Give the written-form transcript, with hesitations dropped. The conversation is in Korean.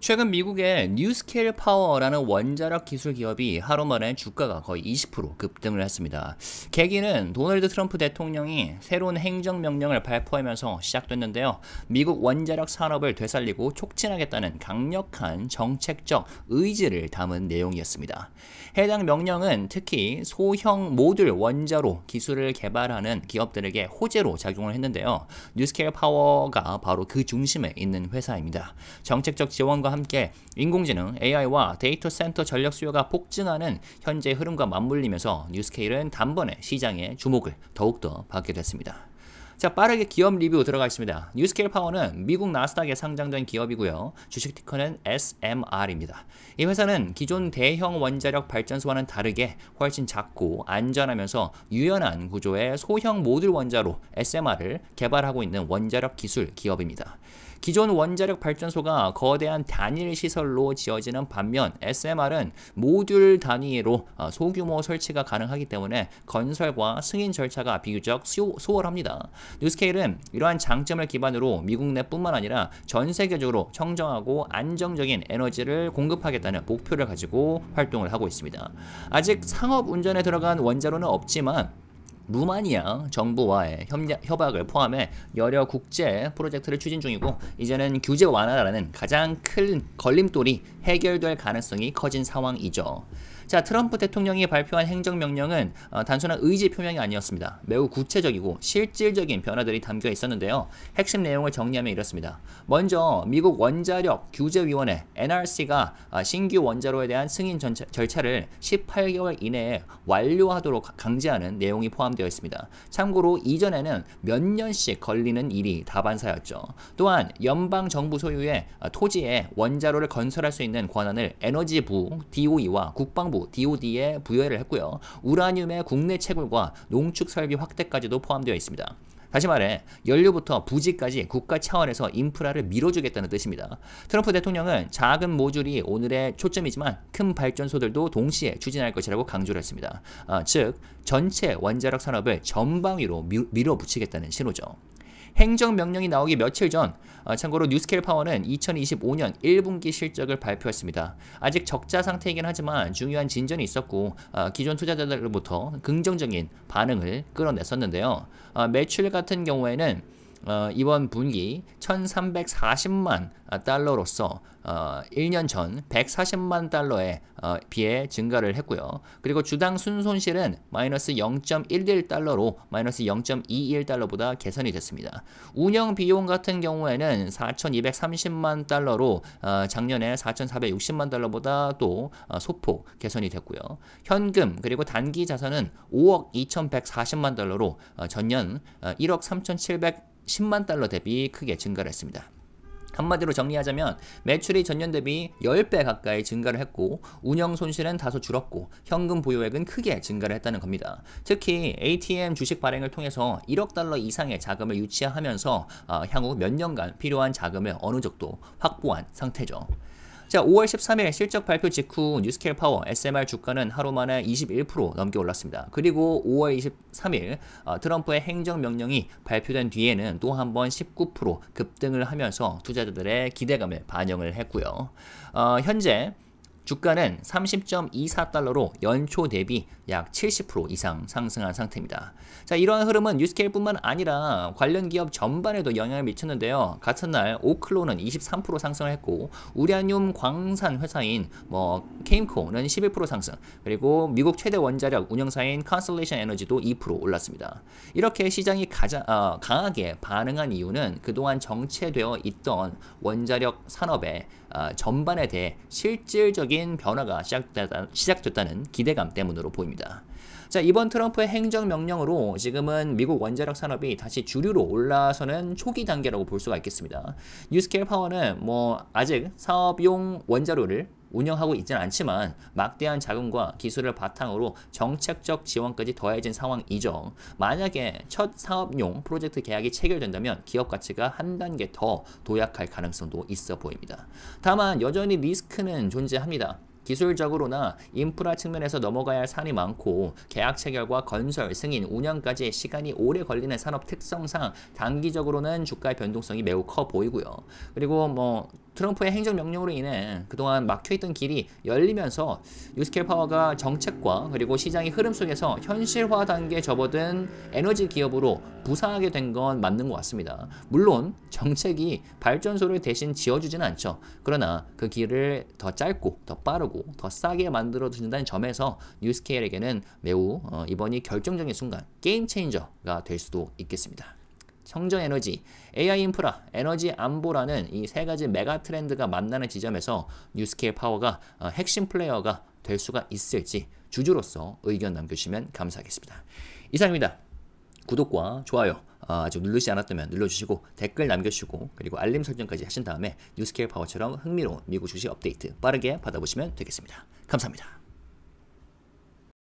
최근 미국의 뉴스케일 파워라는 원자력 기술 기업이 하루 만에 주가가 거의 20% 급등을 했습니다. 계기는 도널드 트럼프 대통령이 새로운 행정명령을 발표하면서 시작됐는데요. 미국 원자력 산업을 되살리고 촉진하겠다는 강력한 정책적 의지를 담은 내용이었습니다. 해당 명령은 특히 소형 모듈 원자로 기술을 개발하는 기업들에게 호재로 작용을 했는데요. 뉴스케일 파워가 바로 그 중심에 있는 회사입니다. 정책적 지원과 함께 인공지능 AI와 데이터 센터 전력 수요가 폭증하는 현재 흐름과 맞물리면서 뉴스케일은 단번에 시장의 주목을 더욱더 받게 됐습니다. 자, 빠르게 기업 리뷰 들어가겠습니다. 뉴스케일 파워는 미국 나스닥에 상장된 기업이고요. 주식 티커는 SMR입니다. 이 회사는 기존 대형 원자력 발전소와는 다르게 훨씬 작고 안전하면서 유연한 구조의 소형 모듈 원자로 SMR을 개발하고 있는 원자력 기술 기업입니다. 기존 원자력 발전소가 거대한 단일 시설로 지어지는 반면 SMR은 모듈 단위로 소규모 설치가 가능하기 때문에 건설과 승인 절차가 비교적 수월합니다. 뉴스케일은 이러한 장점을 기반으로 미국 내뿐만 아니라 전 세계적으로 청정하고 안정적인 에너지를 공급하겠다는 목표를 가지고 활동을 하고 있습니다. 아직 상업 운전에 들어간 원자로는 없지만 루마니아 정부와의 협약을 포함해 여러 국제 프로젝트를 추진 중이고 이제는 규제 완화라는 가장 큰 걸림돌이 해결될 가능성이 커진 상황이죠. 자, 트럼프 대통령이 발표한 행정명령은 단순한 의지 표명이 아니었습니다. 매우 구체적이고 실질적인 변화들이 담겨 있었는데요. 핵심 내용을 정리하면 이렇습니다. 먼저 미국 원자력 규제위원회 NRC가 신규 원자로에 대한 승인 절차를 18개월 이내에 완료하도록 강제하는 내용이 포함되어 있습니다. 참고로 이전에는 몇 년씩 걸리는 일이 다반사였죠. 또한 연방정부 소유의 토지에 원자로를 건설할 수 있는 권한을 에너지부 DOE와 국방부 DOD에 부여를 했고요. 우라늄의 국내 채굴과 농축 설비 확대까지도 포함되어 있습니다. 다시 말해 연료부터 부지까지 국가 차원에서 인프라를 밀어주겠다는 뜻입니다. 트럼프 대통령은 작은 모듈이 오늘의 초점이지만 큰 발전소들도 동시에 추진할 것이라고 강조를 했습니다. 즉 전체 원자력 산업을 전방위로 밀어붙이겠다는 신호죠. 행정명령이 나오기 며칠 전 참고로 뉴스케일 파워는 2025년 1분기 실적을 발표했습니다. 아직 적자 상태이긴 하지만 중요한 진전이 있었고 기존 투자자들로부터 긍정적인 반응을 끌어냈었는데요. 매출 같은 경우에는 이번 분기 1340만 달러로서 1년 전 140만 달러에 비해 증가를 했고요. 그리고 주당 순손실은 마이너스 0.11달러로 마이너스 0.21달러보다 개선이 됐습니다. 운영 비용 같은 경우에는 4230만 달러로 작년에 4460만 달러보다 또 소폭 개선이 됐고요. 현금 그리고 단기 자산은 5억 2140만 달러로 전년 1억 3710만 달러 대비 크게 증가를 했습니다. 한마디로 정리하자면 매출이 전년 대비 10배 가까이 증가를 했고 운영 손실은 다소 줄었고 현금 보유액은 크게 증가를 했다는 겁니다. 특히 ATM 주식 발행을 통해서 1억 달러 이상의 자금을 유치하면서 향후 몇 년간 필요한 자금을 어느 정도 확보한 상태죠. 자, 5월 13일 실적 발표 직후 뉴스케일 파워 SMR 주가는 하루 만에 21% 넘게 올랐습니다. 그리고 5월 23일 트럼프의 행정명령이 발표된 뒤에는 또 한 번 19% 급등을 하면서 투자자들의 기대감을 반영을 했고요. 현재 주가는 30.24달러로 연초 대비 약 70% 이상 상승한 상태입니다. 자, 이러한 흐름은 뉴스케일뿐만 아니라 관련 기업 전반에도 영향을 미쳤는데요. 같은 날 오클로는 23% 상승을 했고 우라늄 광산 회사인 케임코는 11% 상승, 그리고 미국 최대 원자력 운영사인 컨스텔레이션 에너지도 2% 올랐습니다. 이렇게 시장이 가장 강하게 반응한 이유는 그동안 정체되어 있던 원자력 산업의 전반에 대해 실질적인 변화가 시작됐다는 기대감 때문으로 보입니다. 자, 이번 트럼프의 행정명령으로 지금은 미국 원자력 산업이 다시 주류로 올라서는 초기 단계라고 볼 수가 있겠습니다. 뉴스케일 파워는 아직 사업용 원자로를 운영하고 있지는 않지만 막대한 자금과 기술을 바탕으로 정책적 지원까지 더해진 상황이죠. 만약에 첫 사업용 프로젝트 계약이 체결된다면 기업 가치가 한 단계 더 도약할 가능성도 있어 보입니다. 다만 여전히 리스크는 존재합니다. 기술적으로나 인프라 측면에서 넘어가야 할 산이 많고 계약 체결과 건설, 승인, 운영까지 시간이 오래 걸리는 산업 특성상 단기적으로는 주가의 변동성이 매우 커 보이고요. 그리고 뭐 트럼프의 행정명령으로 인해 그동안 막혀있던 길이 열리면서 뉴스케일 파워가 정책과 그리고 시장의 흐름 속에서 현실화 단계에 접어든 에너지 기업으로 부상하게 된 건 맞는 것 같습니다. 물론 정책이 발전소를 대신 지어주지는 않죠. 그러나 그 길을 더 짧고 더 빠르고 더 싸게 만들어준다는 점에서 뉴스케일에게는 매우 이번이 결정적인 순간 게임 체인저가 될 수도 있겠습니다. 청정에너지, AI 인프라, 에너지 안보라는 이 세 가지 메가 트렌드가 만나는 지점에서 뉴스케일 파워가 핵심 플레이어가 될 수가 있을지 주주로서 의견 남겨주시면 감사하겠습니다. 이상입니다. 구독과 좋아요 아직 누르지 않았다면 눌러주시고 댓글 남겨주시고 그리고 알림 설정까지 하신 다음에 뉴스케일 파워처럼 흥미로운 미국 주식 업데이트 빠르게 받아보시면 되겠습니다. 감사합니다.